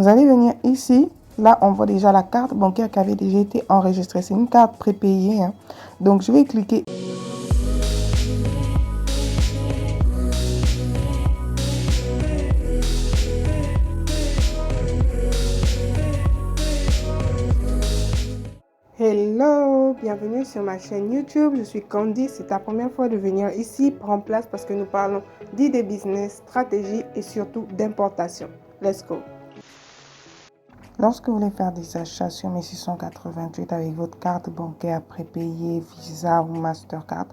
Vous allez venir ici. Là, on voit déjà la carte bancaire qui avait déjà été enregistrée. C'est une carte prépayée, hein. Donc, je vais cliquer. Hello, bienvenue sur ma chaîne YouTube. Je suis Candy. C'est ta première fois de venir ici. Prends place parce que nous parlons d'idées business, stratégie et surtout d'importation. Let's go. Lorsque vous voulez faire des achats sur 1688 avec votre carte bancaire prépayée, Visa ou Mastercard,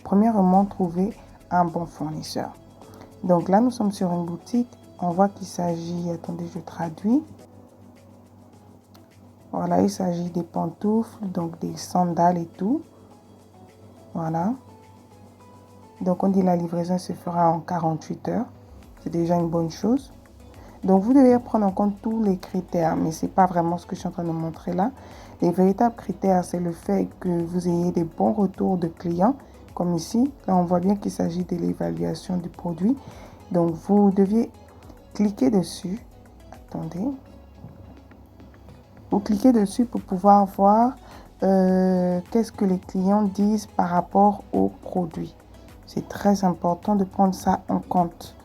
premièrement, trouvez un bon fournisseur. Donc là, nous sommes sur une boutique. On voit qu'il s'agit, attendez, je traduis. Voilà, il s'agit des pantoufles, donc des sandales et tout. Voilà. Donc on dit la livraison se fera en 48 heures. C'est déjà une bonne chose. Donc vous devez prendre en compte tous les critères, mais ce n'est pas vraiment ce que je suis en train de montrer là. Les véritables critères, c'est le fait que vous ayez des bons retours de clients, comme ici. Là, on voit bien qu'il s'agit de l'évaluation du produit. Donc vous deviez cliquer dessus. Attendez. Vous cliquez dessus pour pouvoir voir qu'est-ce que les clients disent par rapport au produit. C'est très important de prendre ça en compte.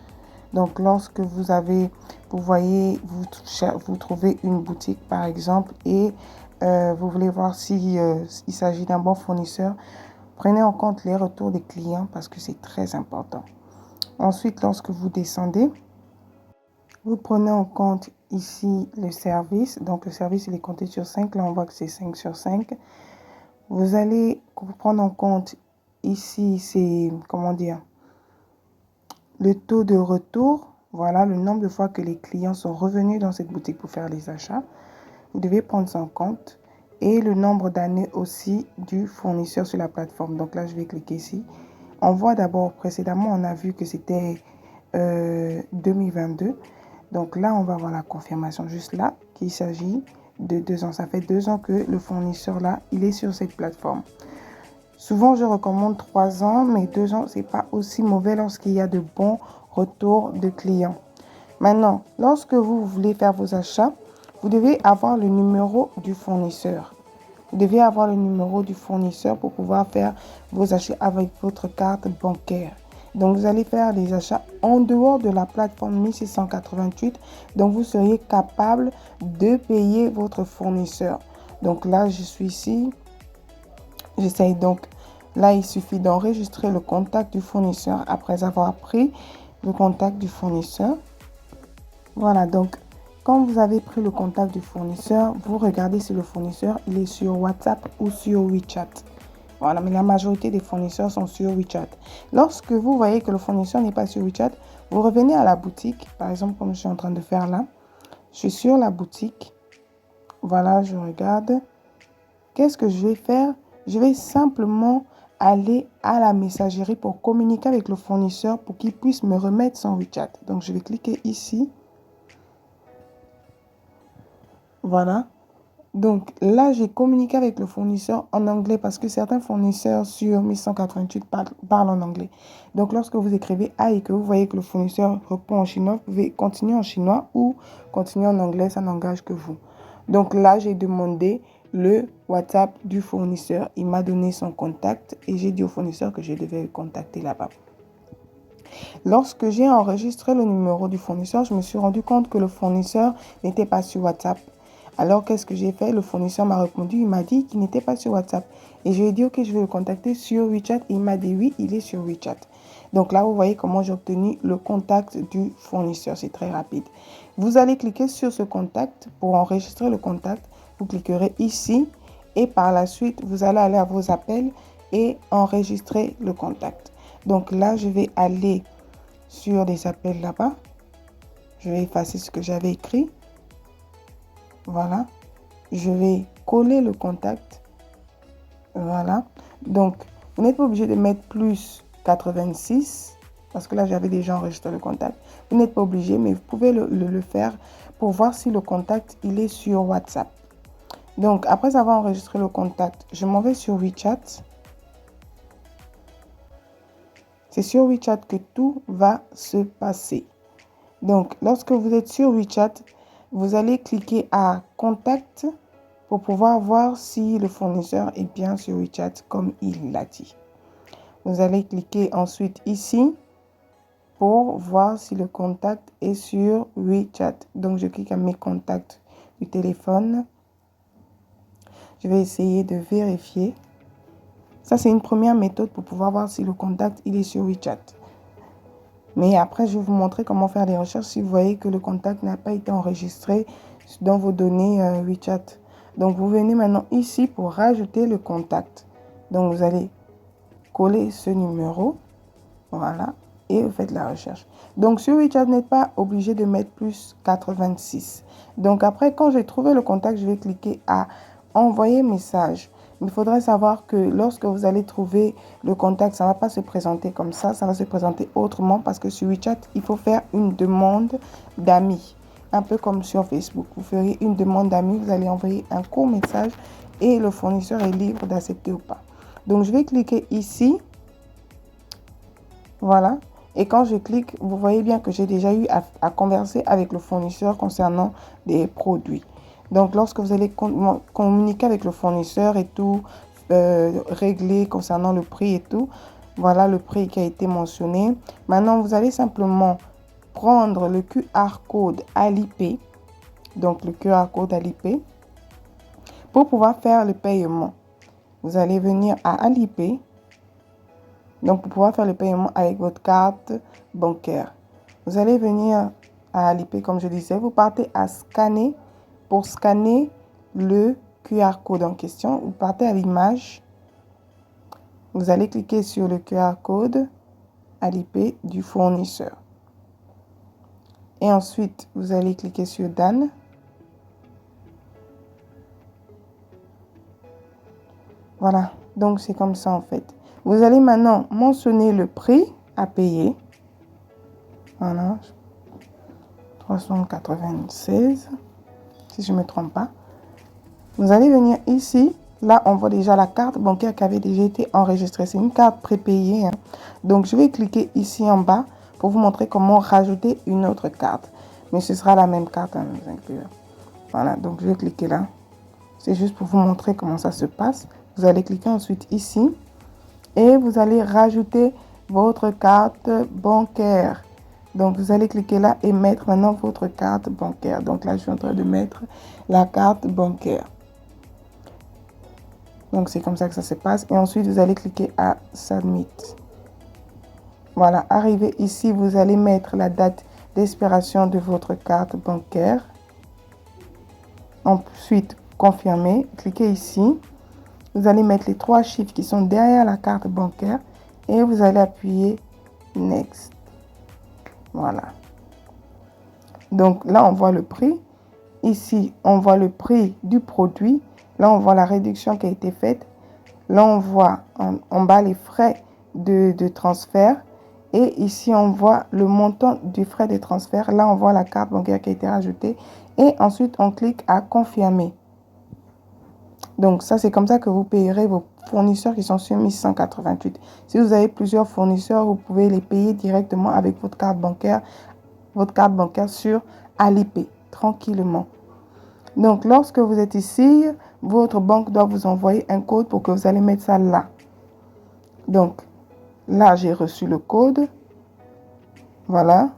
Donc, lorsque vous voyez, vous trouvez une boutique par exemple et vous voulez voir si il s'agit d'un bon fournisseur, prenez en compte les retours des clients parce que c'est très important. Ensuite, lorsque vous descendez, vous prenez en compte ici le service. Donc, le service, il est compté sur 5. Là, on voit que c'est 5 sur 5. Vous allez prendre en compte ici, c'est, comment dire, le taux de retour. Voilà, le nombre de fois que les clients sont revenus dans cette boutique pour faire les achats. Vous devez prendre ça en compte. Et le nombre d'années aussi du fournisseur sur la plateforme. Donc là, je vais cliquer ici. On voit d'abord, précédemment, on a vu que c'était 2022. Donc là, on va avoir la confirmation juste là qu'il s'agit de 2 ans. Ça fait 2 ans que le fournisseur là, il est sur cette plateforme. Souvent, je recommande 3 ans, mais 2 ans, c'est pas aussi mauvais lorsqu'il y a de bons retours de clients. Maintenant, lorsque vous voulez faire vos achats, vous devez avoir le numéro du fournisseur. Vous devez avoir le numéro du fournisseur pour pouvoir faire vos achats avec votre carte bancaire. Donc, vous allez faire des achats en dehors de la plateforme 1688. Donc, vous seriez capable de payer votre fournisseur. Donc là, je suis ici. J'essaye donc. Là, il suffit d'enregistrer le contact du fournisseur après avoir pris le contact du fournisseur. Voilà, donc quand vous avez pris le contact du fournisseur, vous regardez si le fournisseur il est sur WhatsApp ou sur WeChat. Voilà, mais la majorité des fournisseurs sont sur WeChat. Lorsque vous voyez que le fournisseur n'est pas sur WeChat, vous revenez à la boutique. Par exemple, comme je suis en train de faire là. Je suis sur la boutique. Voilà, je regarde. Qu'est-ce que je vais faire? Je vais simplement aller à la messagerie pour communiquer avec le fournisseur pour qu'il puisse me remettre son WeChat. Donc, je vais cliquer ici. Voilà. Donc là, j'ai communiqué avec le fournisseur en anglais parce que certains fournisseurs sur 1188 parlent en anglais. Donc lorsque vous écrivez A et que vous voyez que le fournisseur répond en chinois, vous pouvez continuer en chinois ou continuer en anglais, ça n'engage que vous. Donc là, j'ai demandé le WhatsApp du fournisseur. Il m'a donné son contact et j'ai dit au fournisseur que je devais le contacter là-bas. Lorsque j'ai enregistré le numéro du fournisseur, je me suis rendu compte que le fournisseur n'était pas sur WhatsApp. Alors, qu'est-ce que j'ai fait? Le fournisseur m'a répondu, il m'a dit qu'il n'était pas sur WhatsApp. Et je lui ai dit, ok, je vais le contacter sur WeChat. Et il m'a dit, oui, il est sur WeChat. Donc là, vous voyez comment j'ai obtenu le contact du fournisseur. C'est très rapide. Vous allez cliquer sur ce contact pour enregistrer le contact. Vous cliquerez ici. Et par la suite, vous allez aller à vos appels et enregistrer le contact. Donc là, je vais aller sur les appels là-bas. Je vais effacer ce que j'avais écrit. Voilà, je vais coller le contact. Voilà, donc vous n'êtes pas obligé de mettre plus 86 parce que là j'avais déjà enregistré le contact. Vous n'êtes pas obligé, mais vous pouvez le faire pour voir si le contact il est sur WhatsApp. Donc après avoir enregistré le contact, je m'en vais sur WeChat. C'est sur WeChat que tout va se passer. Donc lorsque vous êtes sur WeChat, vous allez cliquer à Contact pour pouvoir voir si le fournisseur est bien sur WeChat comme il l'a dit. Vous allez cliquer ensuite ici pour voir si le contact est sur WeChat. Donc, je clique à mes contacts du téléphone. Je vais essayer de vérifier. Ça, c'est une première méthode pour pouvoir voir si le contact il est sur WeChat. Mais après, je vais vous montrer comment faire des recherches si vous voyez que le contact n'a pas été enregistré dans vos données WeChat. Donc, vous venez maintenant ici pour rajouter le contact. Donc, vous allez coller ce numéro. Voilà. Et vous faites la recherche. Donc, sur WeChat, vous n'êtes pas obligé de mettre plus 86. Donc, après, quand j'ai trouvé le contact, je vais cliquer à envoyer message. Il faudrait savoir que lorsque vous allez trouver le contact, ça ne va pas se présenter comme ça va se présenter autrement parce que sur WeChat, il faut faire une demande d'amis. Un peu comme sur Facebook. Vous ferez une demande d'amis, vous allez envoyer un court message et le fournisseur est libre d'accepter ou pas. Donc, je vais cliquer ici. Voilà. Et quand je clique, vous voyez bien que j'ai déjà eu à converser avec le fournisseur concernant des produits. Donc, lorsque vous allez communiquer avec le fournisseur et tout, régler concernant le prix et tout, voilà le prix qui a été mentionné. Maintenant, vous allez simplement prendre le QR code à l'IP, donc le QR code à l'IP, pour pouvoir faire le paiement. Vous allez venir à l'IP, donc pour pouvoir faire le paiement avec votre carte bancaire. Vous allez venir à l'IP, comme je disais, vous partez à scanner. Pour scanner le QR code en question, vous partez à l'image. Vous allez cliquer sur le QR code à l'IP du fournisseur. Et ensuite, vous allez cliquer sur Dan. Voilà, donc c'est comme ça en fait. Vous allez maintenant mentionner le prix à payer. Voilà, 396. Si je ne me trompe pas. Vous allez venir ici. Là, on voit déjà la carte bancaire qui avait déjà été enregistrée. C'est une carte prépayée. Donc, je vais cliquer ici en bas pour vous montrer comment rajouter une autre carte. Mais ce sera la même carte. Voilà, donc je vais cliquer là. C'est juste pour vous montrer comment ça se passe. Vous allez cliquer ensuite ici. Et vous allez rajouter votre carte bancaire. Donc, vous allez cliquer là et mettre maintenant votre carte bancaire. Donc là, je suis en train de mettre la carte bancaire. Donc, c'est comme ça que ça se passe. Et ensuite, vous allez cliquer à Submit. Voilà, arrivé ici, vous allez mettre la date d'expiration de votre carte bancaire. Ensuite, confirmer. Cliquez ici. Vous allez mettre les 3 chiffres qui sont derrière la carte bancaire. Et vous allez appuyer Next. Voilà. Donc là, on voit le prix. Ici, on voit le prix du produit. Là, on voit la réduction qui a été faite. Là, on voit en bas les frais de transfert. Et ici, on voit le montant du frais de transfert. Là, on voit la carte bancaire qui a été rajoutée. Et ensuite, on clique à confirmer. Donc, ça, c'est comme ça que vous payerez vos fournisseurs qui sont sur 1188. Si vous avez plusieurs fournisseurs, vous pouvez les payer directement avec votre carte bancaire sur Alipay, tranquillement. Donc, lorsque vous êtes ici, votre banque doit vous envoyer un code pour que vous allez mettre ça là. Donc, là, j'ai reçu le code. Voilà.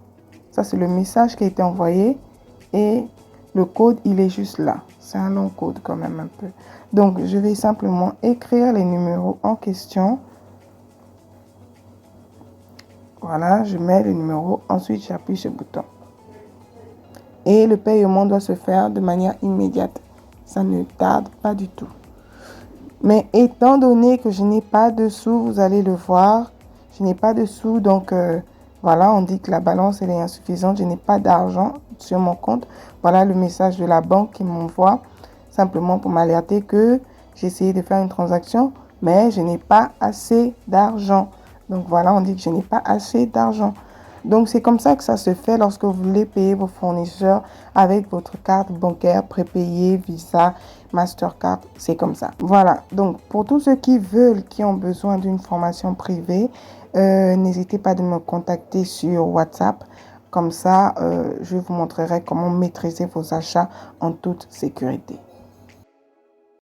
Ça, c'est le message qui a été envoyé. Et le code, il est juste là. C'est un long code quand même un peu. Donc, je vais simplement écrire les numéros en question. Voilà, je mets le numéro. Ensuite, j'appuie ce bouton. Et le paiement doit se faire de manière immédiate. Ça ne tarde pas du tout. Mais étant donné que je n'ai pas de sous, vous allez le voir. Je n'ai pas de sous, donc voilà, on dit que la balance elle est insuffisante. Je n'ai pas d'argent sur mon compte. Voilà le message de la banque qui m'envoie simplement pour m'alerter que j'ai essayé de faire une transaction, mais je n'ai pas assez d'argent. Donc voilà, on dit que je n'ai pas assez d'argent. Donc c'est comme ça que ça se fait lorsque vous voulez payer vos fournisseurs avec votre carte bancaire prépayée, Visa, Mastercard, c'est comme ça. Voilà, donc pour tous ceux qui veulent, qui ont besoin d'une formation privée, n'hésitez pas de me contacter sur WhatsApp. Comme ça, je vous montrerai comment maîtriser vos achats en toute sécurité.